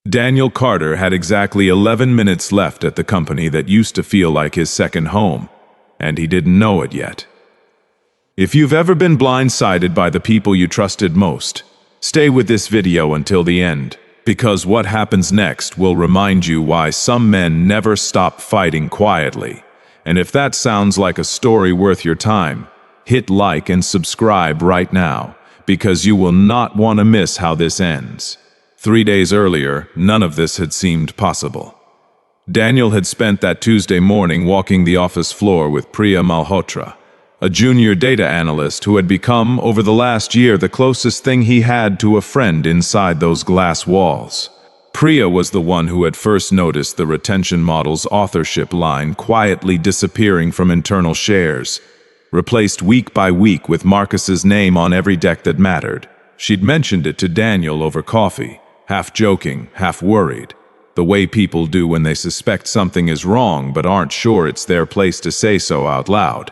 Daniel Carter had exactly 11 minutes left at the company that used to feel like his second home, and he didn't know it yet. If you've ever been blindsided by the people you trusted most, stay with this video until the end, because what happens next will remind you why some men never stop fighting quietly. And if that sounds like a story worth your time, hit like and subscribe right now, because you will not want to miss how this ends. 3 days earlier, none of this had seemed possible. Daniel had spent that Tuesday morning walking the office floor with Priya Malhotra, a junior data analyst who had become, over the last year, the closest thing he had to a friend inside those glass walls. Priya was the one who had first noticed the retention model's authorship line quietly disappearing from internal shares, replaced week by week with Marcus's name on every deck that mattered. She'd mentioned it to Daniel over coffee, half joking, half worried, the way people do when they suspect something is wrong but aren't sure it's their place to say so out loud.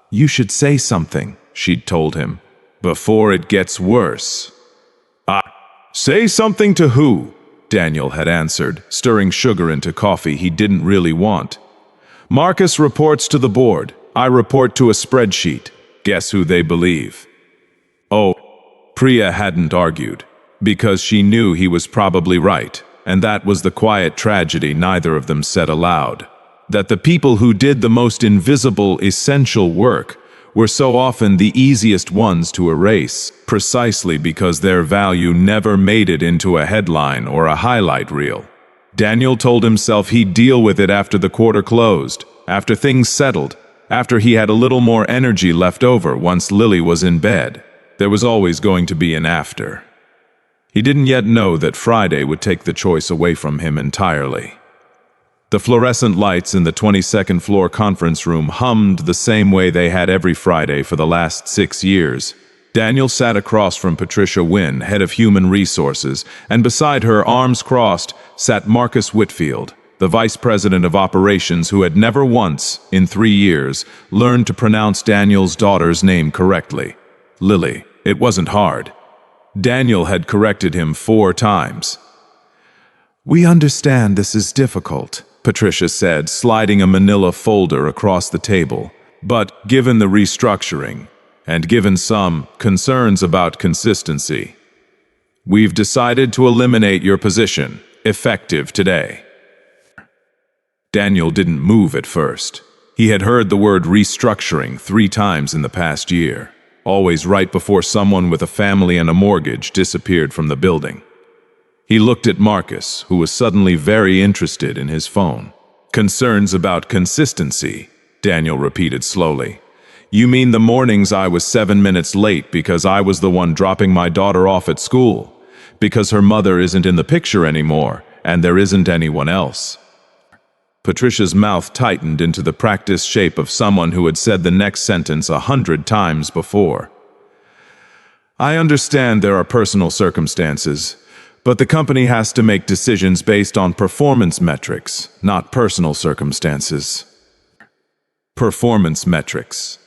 "You should say something," she'd told him, "before it gets worse." Say something to who?" Daniel had answered, stirring sugar into coffee he didn't really want. "Marcus reports to the board. I report to a spreadsheet. Guess who they believe?" Oh, Priya hadn't argued, because she knew he was probably right, and that was the quiet tragedy neither of them said aloud. That the people who did the most invisible, essential work were so often the easiest ones to erase, precisely because their value never made it into a headline or a highlight reel. Daniel told himself he'd deal with it after the quarter closed, after things settled, after he had a little more energy left over once Lily was in bed. There was always going to be an after. He didn't yet know that Friday would take the choice away from him entirely. The fluorescent lights in the 22nd floor conference room hummed the same way they had every Friday for the last 6 years. Daniel sat across from Patricia Wynn, head of human resources, and beside her, arms crossed, sat Marcus Whitfield, the vice president of operations who had never once, in 3 years, learned to pronounce Daniel's daughter's name correctly. Lily. It wasn't hard. Daniel had corrected him 4 times. "We understand this is difficult," Patricia said, sliding a manila folder across the table. "But given the restructuring, and given some concerns about consistency, we've decided to eliminate your position, effective today." Daniel didn't move at first. He had heard the word restructuring 3 times in the past year, always right before someone with a family and a mortgage disappeared from the building. He looked at Marcus, who was suddenly very interested in his phone. "Concerns about consistency," Daniel repeated slowly. "You mean the mornings I was 7 minutes late because I was the one dropping my daughter off at school, because her mother isn't in the picture anymore, and there isn't anyone else?" Patricia's mouth tightened into the practiced shape of someone who had said the next sentence 100 times before. "I understand there are personal circumstances, but the company has to make decisions based on performance metrics, not personal circumstances." Performance metrics.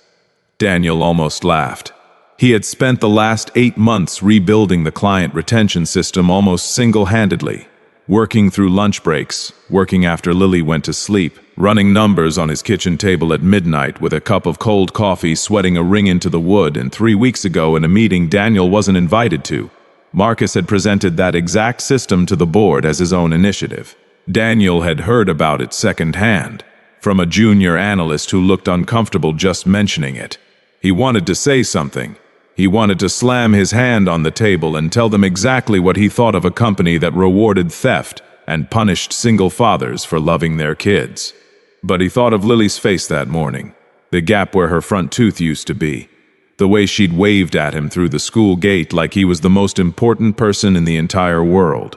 Daniel almost laughed. He had spent the last 8 months rebuilding the client retention system almost single-handedly, working through lunch breaks, working after Lily went to sleep, running numbers on his kitchen table at midnight with a cup of cold coffee sweating a ring into the wood, and 3 weeks ago in a meeting Daniel wasn't invited to, Marcus had presented that exact system to the board as his own initiative. Daniel had heard about it secondhand, from a junior analyst who looked uncomfortable just mentioning it. He wanted to say something. He wanted to slam his hand on the table and tell them exactly what he thought of a company that rewarded theft and punished single fathers for loving their kids. But he thought of Lily's face that morning, the gap where her front tooth used to be, the way she'd waved at him through the school gate like he was the most important person in the entire world.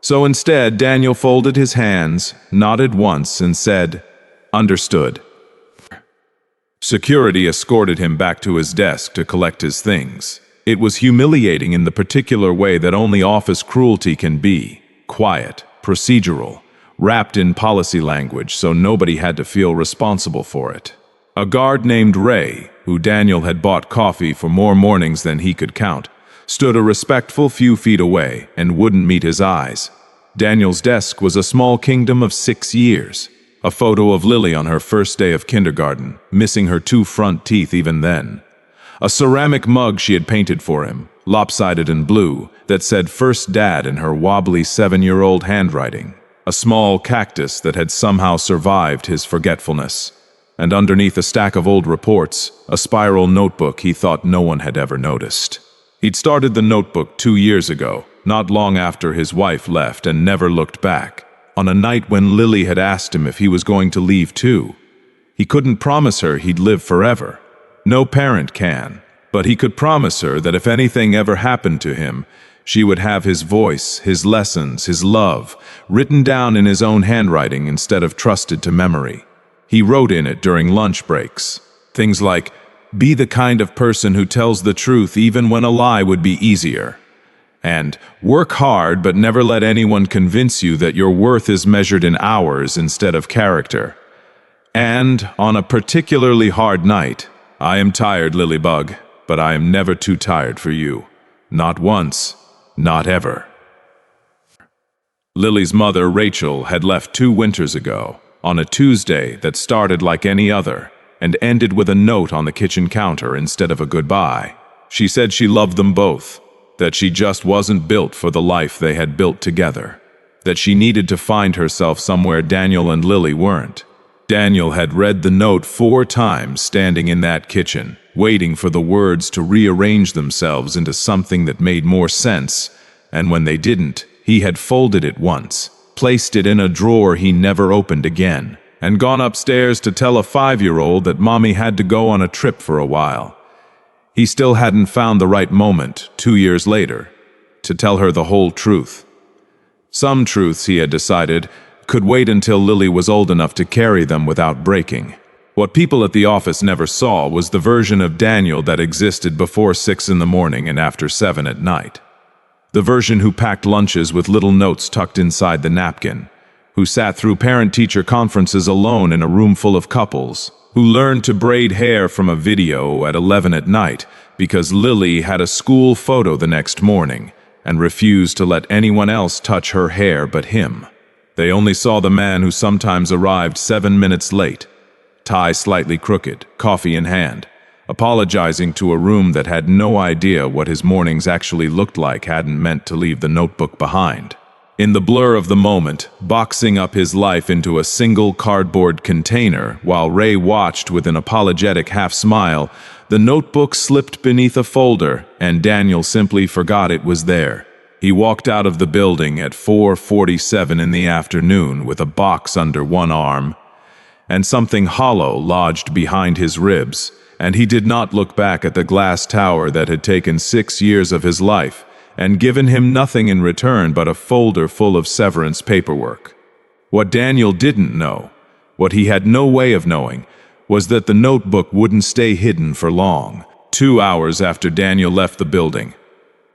So instead, Daniel folded his hands, nodded once, and said, "Understood." Security escorted him back to his desk to collect his things. It was humiliating in the particular way that only office cruelty can be: quiet, procedural, wrapped in policy language so nobody had to feel responsible for it. A guard named Ray, who Daniel had bought coffee for more mornings than he could count, stood a respectful few feet away and wouldn't meet his eyes. Daniel's desk was a small kingdom of 6 years. A photo of Lily on her first day of kindergarten, missing her 2 front teeth even then. A ceramic mug she had painted for him, lopsided and blue, that said "First Dad" in her wobbly 7-year-old handwriting. A small cactus that had somehow survived his forgetfulness. And underneath a stack of old reports, a spiral notebook he thought no one had ever noticed. He'd started the notebook 2 years ago, not long after his wife left, and never looked back. On a night when Lily had asked him if he was going to leave too. He couldn't promise her he'd live forever. No parent can. But he could promise her that if anything ever happened to him, she would have his voice, his lessons, his love, written down in his own handwriting instead of trusted to memory. He wrote in it during lunch breaks. Things like, "Be the kind of person who tells the truth even when a lie would be easier." And "Work hard but never let anyone convince you that your worth is measured in hours instead of character." And, on a particularly hard night, "I am tired, Lilybug, but I am never too tired for you. Not once, not ever." Lily's mother, Rachel, had left 2 winters ago, on a Tuesday that started like any other, and ended with a note on the kitchen counter instead of a goodbye. She said she loved them both, that she just wasn't built for the life they had built together, that she needed to find herself somewhere Daniel and Lily weren't. Daniel had read the note 4 times standing in that kitchen, waiting for the words to rearrange themselves into something that made more sense, and when they didn't, he had folded it once, placed it in a drawer he never opened again, and gone upstairs to tell a 5-year-old that Mommy had to go on a trip for a while. He still hadn't found the right moment, 2 years later, to tell her the whole truth. Some truths, he had decided, could wait until Lily was old enough to carry them without breaking. What people at the office never saw was the version of Daniel that existed before 6 in the morning and after 7 at night. The version who packed lunches with little notes tucked inside the napkin, who sat through parent-teacher conferences alone in a room full of couples, who learned to braid hair from a video at 11 at night because Lily had a school photo the next morning and refused to let anyone else touch her hair but him. They only saw the man who sometimes arrived 7 minutes late, tie slightly crooked, coffee in hand, apologizing to a room that had no idea what his mornings actually looked like, hadn't meant to leave the notebook behind. In the blur of the moment, boxing up his life into a single cardboard container, while Ray watched with an apologetic half-smile, the notebook slipped beneath a folder, and Daniel simply forgot it was there. He walked out of the building at 4:47 in the afternoon with a box under one arm, and something hollow lodged behind his ribs, and he did not look back at the glass tower that had taken 6 years of his life, and given him nothing in return but a folder full of severance paperwork. What Daniel didn't know, what he had no way of knowing, was that the notebook wouldn't stay hidden for long. 2 hours after Daniel left the building,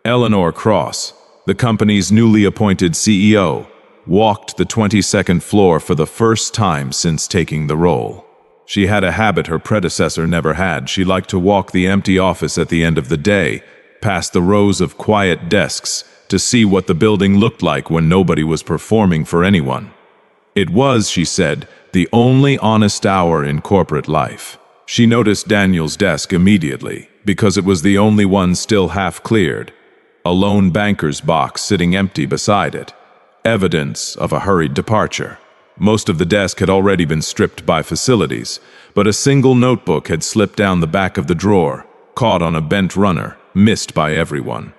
Eleanor Cross, the company's newly appointed CEO, walked the 22nd floor for the first time since taking the role. She had a habit her predecessor never had. She liked to walk the empty office at the end of the day, past the rows of quiet desks, to see what the building looked like when nobody was performing for anyone. It was, she said, the only honest hour in corporate life. She noticed Daniel's desk immediately, because it was the only one still half cleared, a lone banker's box sitting empty beside it, evidence of a hurried departure. Most of the desk had already been stripped by facilities, but a single notebook had slipped down the back of the drawer, caught on a bent runner, missed by everyone.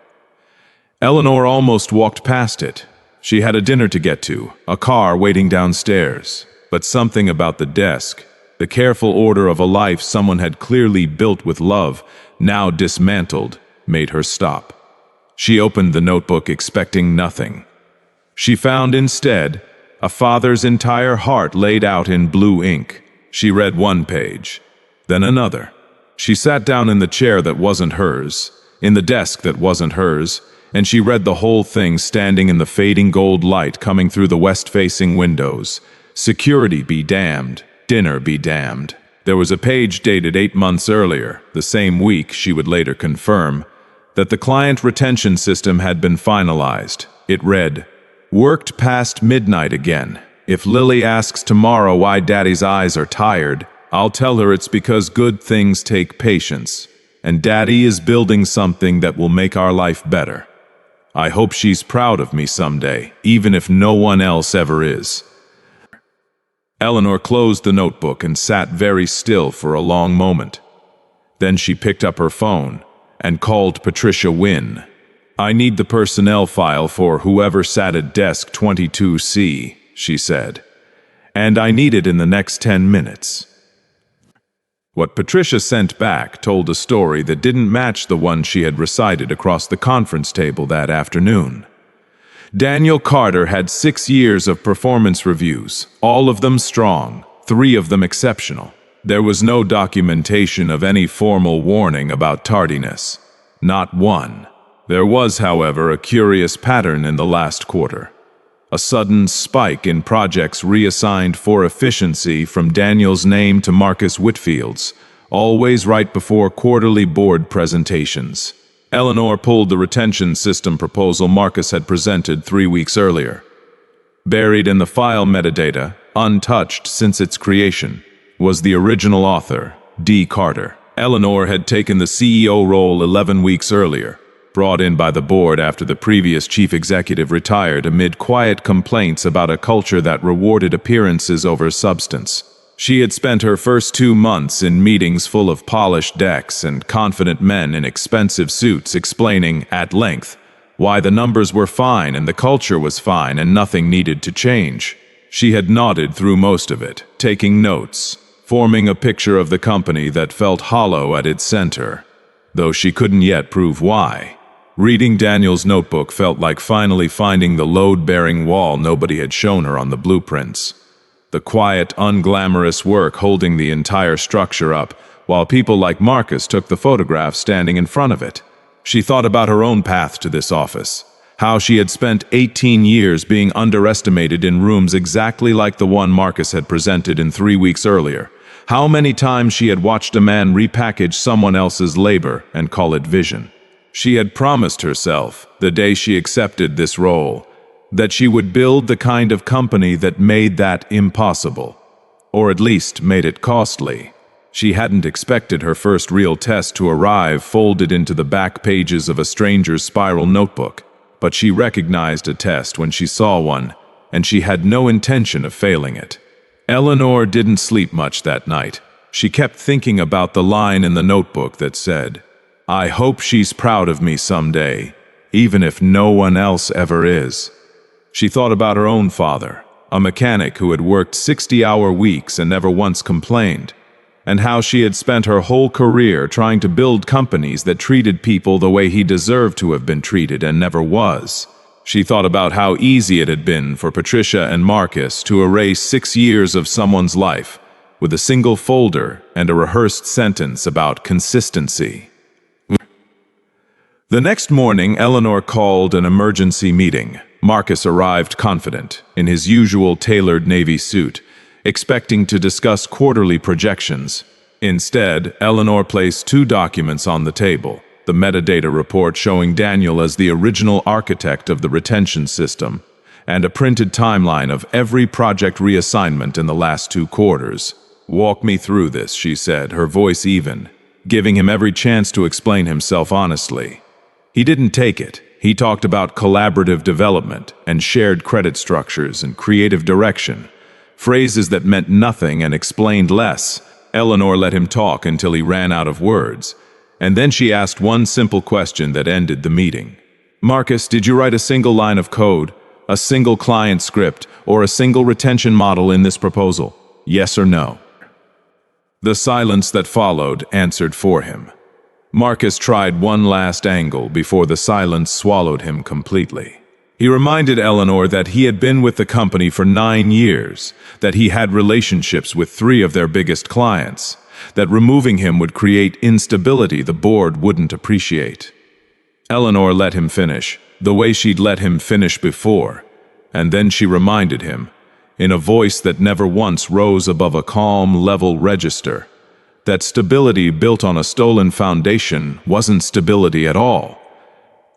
Eleanor almost walked past it. She had a dinner to get to, a car waiting downstairs, but something about the desk, the careful order of a life someone had clearly built with love, now dismantled, made her stop. She opened the notebook expecting nothing. She found instead a father's entire heart laid out in blue ink. She read one page, then another. She sat down in the chair that wasn't hers, in the desk that wasn't hers, and she read the whole thing standing in the fading gold light coming through the west-facing windows. Security be damned, dinner be damned. There was a page dated 8 months earlier, the same week, she would later confirm, that the client retention system had been finalized. It read, Worked past midnight again. If Lily asks tomorrow why Daddy's eyes are tired, I'll tell her it's because good things take patience, and Daddy is building something that will make our life better. I hope she's proud of me someday, even if no one else ever is." Eleanor closed the notebook and sat very still for a long moment. Then she picked up her phone and called Patricia Wynne. "I need the personnel file for whoever sat at desk 22C, she said. "And I need it in the next 10 minutes. What Patricia sent back told a story that didn't match the one she had recited across the conference table that afternoon. Daniel Carter had 6 years of performance reviews, all of them strong, 3 of them exceptional. There was no documentation of any formal warning about tardiness. Not one. There was, however, a curious pattern in the last quarter. A sudden spike in projects reassigned for efficiency from Daniel's name to Marcus Whitfield's, always right before quarterly board presentations. Eleanor pulled the retention system proposal Marcus had presented 3 weeks earlier. Buried in the file metadata, untouched since its creation, was the original author, D. Carter. Eleanor had taken the CEO role 11 weeks earlier, brought in by the board after the previous chief executive retired amid quiet complaints about a culture that rewarded appearances over substance. She had spent her first 2 months in meetings full of polished decks and confident men in expensive suits explaining, at length, why the numbers were fine and the culture was fine and nothing needed to change. She had nodded through most of it, taking notes, forming a picture of the company that felt hollow at its center, though she couldn't yet prove why. Reading Daniel's notebook felt like finally finding the load-bearing wall nobody had shown her on the blueprints. The quiet, unglamorous work holding the entire structure up, while people like Marcus took the photographs standing in front of it. She thought about her own path to this office, how she had spent 18 years being underestimated in rooms exactly like the one Marcus had presented in 3 weeks earlier, how many times she had watched a man repackage someone else's labor and call it vision. She had promised herself, the day she accepted this role, that she would build the kind of company that made that impossible, or at least made it costly. She hadn't expected her first real test to arrive folded into the back pages of a stranger's spiral notebook, but she recognized a test when she saw one, and she had no intention of failing it. Eleanor didn't sleep much that night. She kept thinking about the line in the notebook that said, "I hope she's proud of me someday, even if no one else ever is." She thought about her own father, a mechanic who had worked 60-hour weeks and never once complained, and how she had spent her whole career trying to build companies that treated people the way he deserved to have been treated and never was. She thought about how easy it had been for Patricia and Marcus to erase 6 years of someone's life with a single folder and a rehearsed sentence about consistency. The next morning, Eleanor called an emergency meeting. Marcus arrived confident, in his usual tailored navy suit, expecting to discuss quarterly projections. Instead, Eleanor placed 2 documents on the table, the metadata report showing Daniel as the original architect of the retention system, and a printed timeline of every project reassignment in the last 2 quarters. "Walk me through this," she said, her voice even, giving him every chance to explain himself honestly. He didn't take it. He talked about collaborative development and shared credit structures and creative direction, phrases that meant nothing and explained less. Eleanor let him talk until he ran out of words, and then she asked one simple question that ended the meeting. "Marcus, did you write a single line of code, a single client script, or a single retention model in this proposal? Yes or no?" The silence that followed answered for him. Marcus tried one last angle before the silence swallowed him completely. He reminded Eleanor that he had been with the company for 9 years, that he had relationships with 3 of their biggest clients, that removing him would create instability the board wouldn't appreciate. Eleanor let him finish, the way she'd let him finish before, and then she reminded him, in a voice that never once rose above a calm, level register, that stability built on a stolen foundation wasn't stability at all.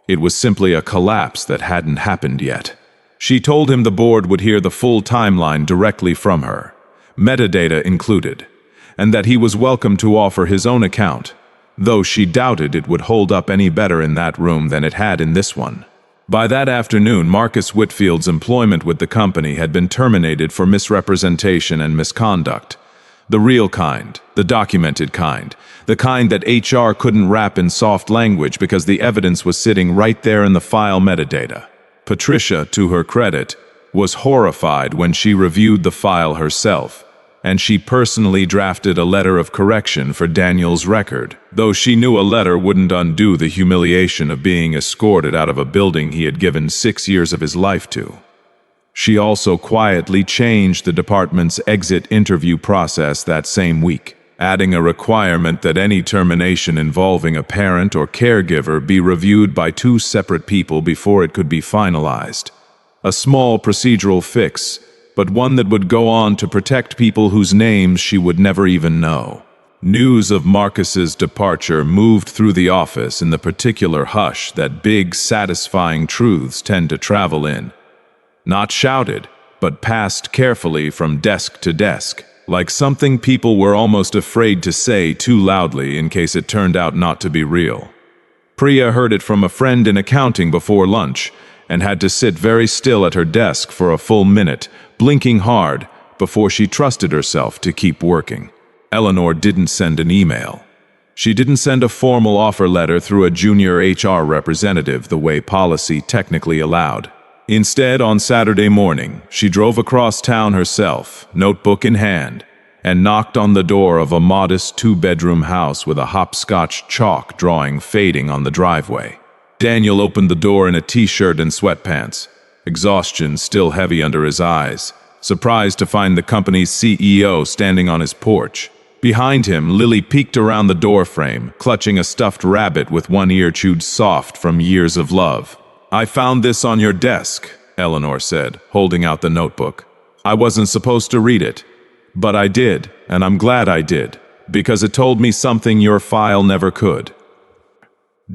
It was simply a collapse that hadn't happened yet. She told him the board would hear the full timeline directly from her, metadata included, and that he was welcome to offer his own account, though she doubted it would hold up any better in that room than it had in this one. By that afternoon, Marcus Whitfield's employment with the company had been terminated for misrepresentation and misconduct. The real kind, the documented kind, the kind that HR couldn't wrap in soft language because the evidence was sitting right there in the file metadata. Patricia, to her credit, was horrified when she reviewed the file herself, and she personally drafted a letter of correction for Daniel's record, though she knew a letter wouldn't undo the humiliation of being escorted out of a building he had given 6 years of his life to. She also quietly changed the department's exit interview process that same week, adding a requirement that any termination involving a parent or caregiver be reviewed by 2 separate people before it could be finalized. A small procedural fix, but one that would go on to protect people whose names she would never even know. News of Marcus's departure moved through the office in the particular hush that big, satisfying truths tend to travel in. Not shouted, but passed carefully from desk to desk, like something people were almost afraid to say too loudly in case it turned out not to be real. Priya heard it from a friend in accounting before lunch, and had to sit very still at her desk for a full minute, blinking hard, before she trusted herself to keep working. Eleanor didn't send an email. She didn't send a formal offer letter through a junior HR representative the way policy technically allowed. Instead, on Saturday morning, she drove across town herself, notebook in hand, and knocked on the door of a modest 2-bedroom house with a hopscotch chalk drawing fading on the driveway. Daniel opened the door in a t-shirt and sweatpants, exhaustion still heavy under his eyes, surprised to find the company's CEO standing on his porch. Behind him, Lily peeked around the doorframe, clutching a stuffed rabbit with one ear chewed soft from years of love. "I found this on your desk," Eleanor said, holding out the notebook. "I wasn't supposed to read it, but I did, and I'm glad I did, because it told me something your file never could."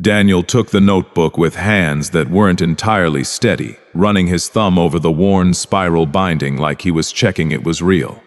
Daniel took the notebook with hands that weren't entirely steady, running his thumb over the worn spiral binding like he was checking it was real.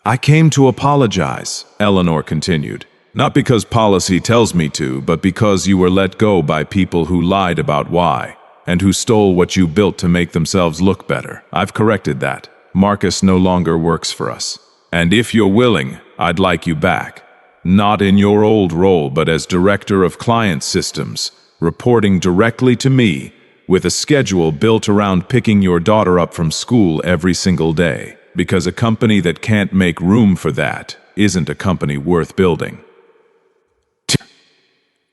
"I came to apologize," Eleanor continued. "Not because policy tells me to, but because you were let go by people who lied about why, and who stole what you built to make themselves look better. I've corrected that. Marcus no longer works for us. And if you're willing, I'd like you back. Not in your old role, but as Director of Client Systems, reporting directly to me, with a schedule built around picking your daughter up from school every single day. Because a company that can't make room for that isn't a company worth building."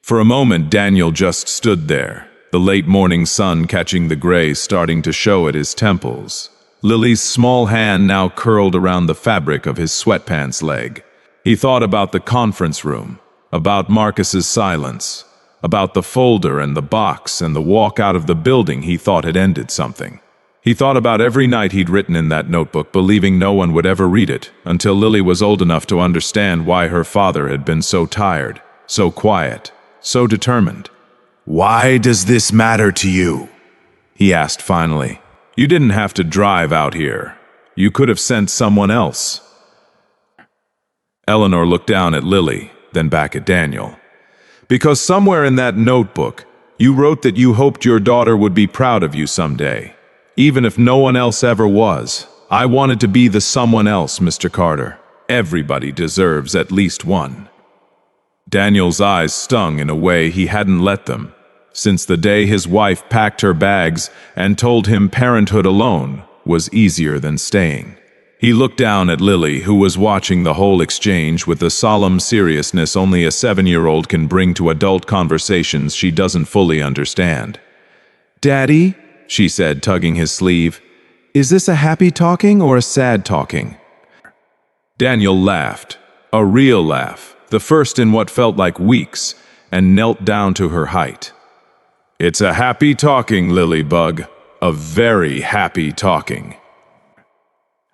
For a moment, Daniel just stood there, the late morning sun catching the gray starting to show at his temples. Lily's small hand now curled around the fabric of his sweatpants leg. He thought about the conference room, about Marcus's silence, about the folder and the box and the walk out of the building he thought had ended something. He thought about every night he'd written in that notebook, believing no one would ever read it, until Lily was old enough to understand why her father had been so tired, so quiet, so determined. "Why does this matter to you?" he asked finally. "You didn't have to drive out here. You could have sent someone else." Eleanor looked down at Lily, then back at Daniel. "Because somewhere in that notebook, you wrote that you hoped your daughter would be proud of you someday. Even if no one else ever was. I wanted to be the someone else, Mr. Carter. Everybody deserves at least one." Daniel's eyes stung in a way he hadn't let them, since the day his wife packed her bags and told him parenthood alone was easier than staying. He looked down at Lily, who was watching the whole exchange with the solemn seriousness only a 7-year-old can bring to adult conversations she doesn't fully understand. "Daddy," she said, tugging his sleeve, "is this a happy talking or a sad talking?" Daniel laughed, a real laugh, the first in what felt like weeks, and knelt down to her height. "It's a happy talking, Lilybug, a very happy talking."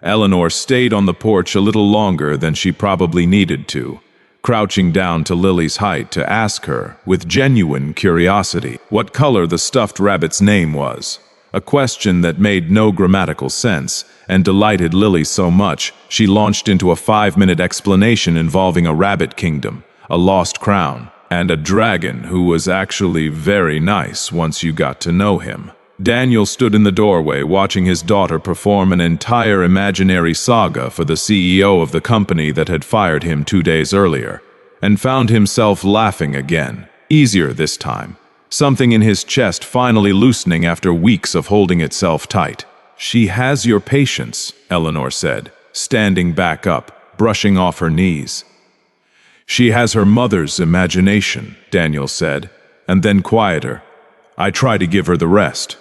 Eleanor stayed on the porch a little longer than she probably needed to, crouching down to Lily's height to ask her, with genuine curiosity, what color the stuffed rabbit's name was. a question that made no grammatical sense, and delighted Lily so much she launched into a 5-minute explanation involving a rabbit kingdom, a lost crown, and a dragon who was actually very nice once you got to know him. Daniel stood in the doorway watching his daughter perform an entire imaginary saga for the CEO of the company that had fired him 2 days earlier, and found himself laughing again, easier this time, something in his chest finally loosening after weeks of holding itself tight. "She has your patience," Eleanor said, standing back up, brushing off her knees. "She has her mother's imagination," Daniel said, and then quieter, "I try to give her the rest."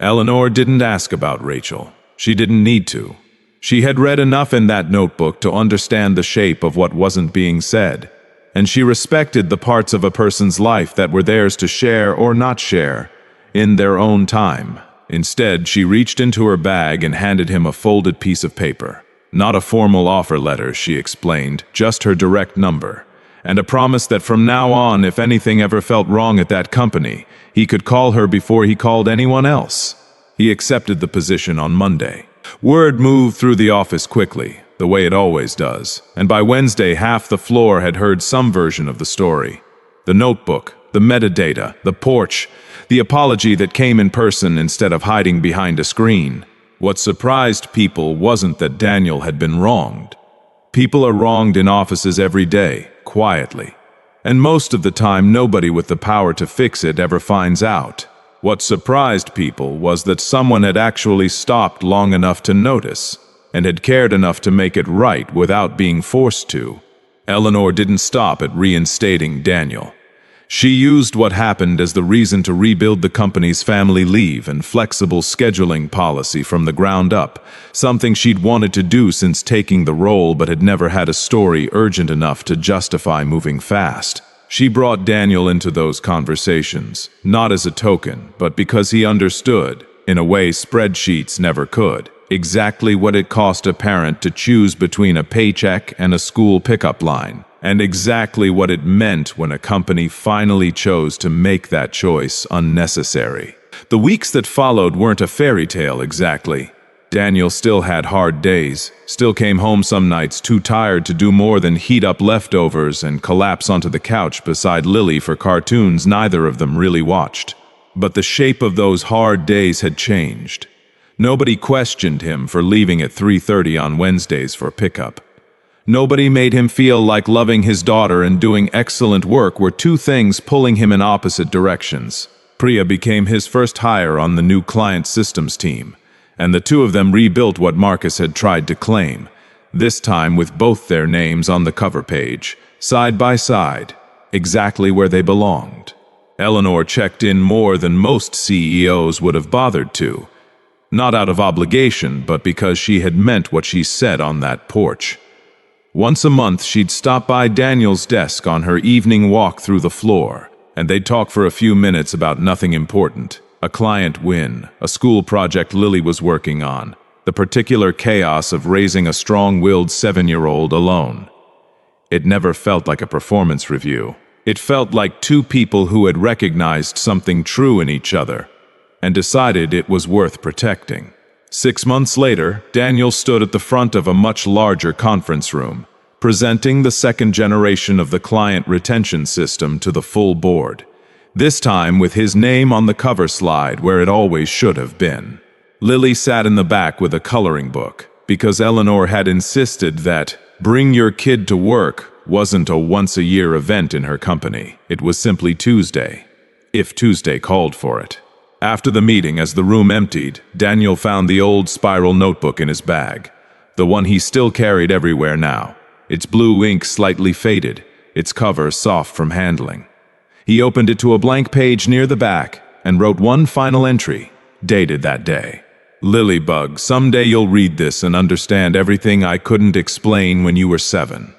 Eleanor didn't ask about Rachel. She didn't need to. She had read enough in that notebook to understand the shape of what wasn't being said, and she respected the parts of a person's life that were theirs to share or not share, in their own time. Instead, she reached into her bag and handed him a folded piece of paper. Not a formal offer letter, she explained, just her direct number, and a promise that from now on, if anything ever felt wrong at that company, he could call her before he called anyone else. He accepted the position on Monday. Word moved through the office quickly, the way it always does, and by Wednesday half the floor had heard some version of the story. The notebook, the metadata, the porch, the apology that came in person instead of hiding behind a screen. What surprised people wasn't that Daniel had been wronged. People are wronged in offices every day, quietly. And most of the time, nobody with the power to fix it ever finds out. What surprised people was that someone had actually stopped long enough to notice, and had cared enough to make it right without being forced to. Eleanor didn't stop at reinstating Daniel. She used what happened as the reason to rebuild the company's family leave and flexible scheduling policy from the ground up, something she'd wanted to do since taking the role but had never had a story urgent enough to justify moving fast. She brought Daniel into those conversations, not as a token, but because he understood, in a way spreadsheets never could, exactly what it cost a parent to choose between a paycheck and a school pickup line, and exactly what it meant when a company finally chose to make that choice unnecessary. The weeks that followed weren't a fairy tale exactly. Daniel still had hard days, still came home some nights too tired to do more than heat up leftovers and collapse onto the couch beside Lily for cartoons neither of them really watched. But the shape of those hard days had changed. Nobody questioned him for leaving at 3:30 on Wednesdays for pickup. Nobody made him feel like loving his daughter and doing excellent work were two things pulling him in opposite directions. Priya became his first hire on the new client systems team, and the two of them rebuilt what Marcus had tried to claim, this time with both their names on the cover page, side by side, exactly where they belonged. Eleanor checked in more than most CEOs would have bothered to, not out of obligation, but because she had meant what she said on that porch. Once a month, she'd stop by Daniel's desk on her evening walk through the floor, and they'd talk for a few minutes about nothing important. A client win, a school project Lily was working on, the particular chaos of raising a strong-willed 7-year-old alone. It never felt like a performance review. It felt like two people who had recognized something true in each other and decided it was worth protecting. 6 months later, Daniel stood at the front of a much larger conference room, presenting the second generation of the client retention system to the full board. This time with his name on the cover slide where it always should have been. Lily sat in the back with a coloring book, because Eleanor had insisted that bring your kid to work wasn't a once-a-year event in her company. It was simply Tuesday, if Tuesday called for it. After the meeting, as the room emptied, Daniel found the old spiral notebook in his bag, the one he still carried everywhere now, its blue ink slightly faded, its cover soft from handling. He opened it to a blank page near the back and wrote one final entry, dated that day. Lilybug, someday you'll read this and understand everything I couldn't explain when you were 7.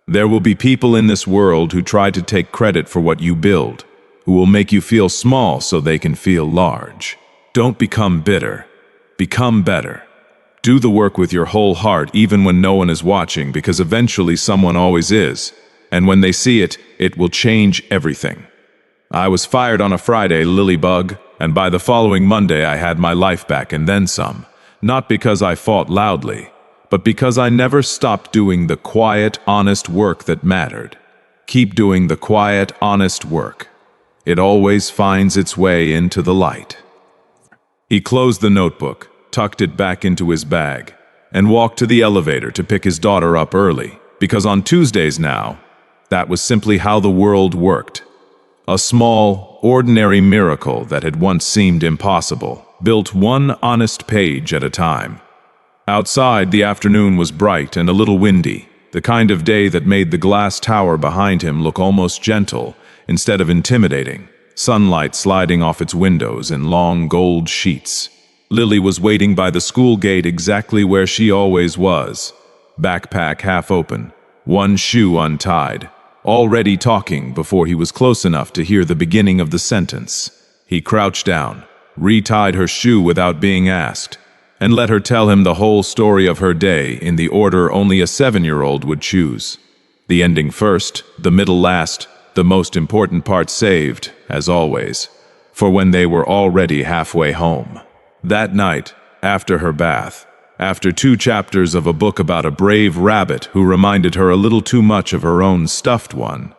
There will be people in this world who try to take credit for what you build, who will make you feel small so they can feel large. Don't become bitter. Become better. Do the work with your whole heart even when no one is watching, because eventually someone always is. And when they see it, it will change everything. I was fired on a Friday, Lilybug, And by the following Monday I had my life back and then some. Not because I fought loudly, but because I never stopped doing the quiet, honest work that mattered. Keep doing the quiet, honest work. It always finds its way into the light. He closed the notebook, tucked it back into his bag, and walked to the elevator to pick his daughter up early, because on Tuesdays now, that was simply how the world worked. A small, ordinary miracle that had once seemed impossible, built one honest page at a time. Outside, the afternoon was bright and a little windy, the kind of day that made the glass tower behind him look almost gentle instead of intimidating, sunlight sliding off its windows in long gold sheets. Lily was waiting by the school gate exactly where she always was, backpack half open, one shoe untied, already talking before he was close enough to hear the beginning of the sentence. He crouched down, retied her shoe without being asked, and let her tell him the whole story of her day in the order only a 7-year-old would choose. The ending first, the middle last, the most important part saved, as always, for when they were already halfway home. That night, after her bath, after 2 chapters of a book about a brave rabbit who reminded her a little too much of her own stuffed one,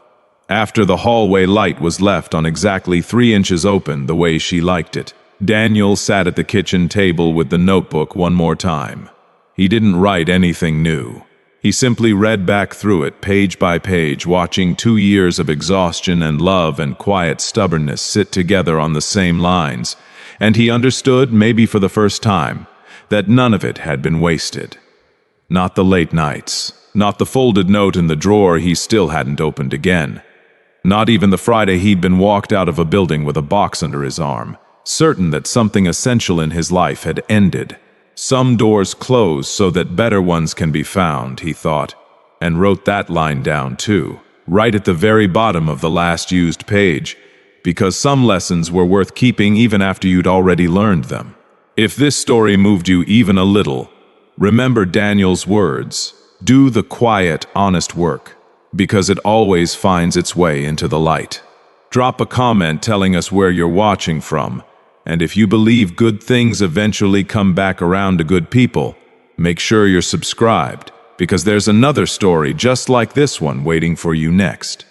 after the hallway light was left on exactly 3 inches open the way she liked it, Daniel sat at the kitchen table with the notebook one more time. He didn't write anything new. He simply read back through it page by page, watching 2 years of exhaustion and love and quiet stubbornness sit together on the same lines, and he understood, maybe for the first time, that none of it had been wasted. Not the late nights, not the folded note in the drawer he still hadn't opened again, not even the Friday he'd been walked out of a building with a box under his arm, certain that something essential in his life had ended. Some doors close so that better ones can be found, he thought, and wrote that line down too, right at the very bottom of the last used page, because some lessons were worth keeping even after you'd already learned them. If this story moved you even a little, remember Daniel's words, do the quiet, honest work, because it always finds its way into the light. Drop a comment telling us where you're watching from, and if you believe good things eventually come back around to good people, make sure you're subscribed, because there's another story just like this one waiting for you next.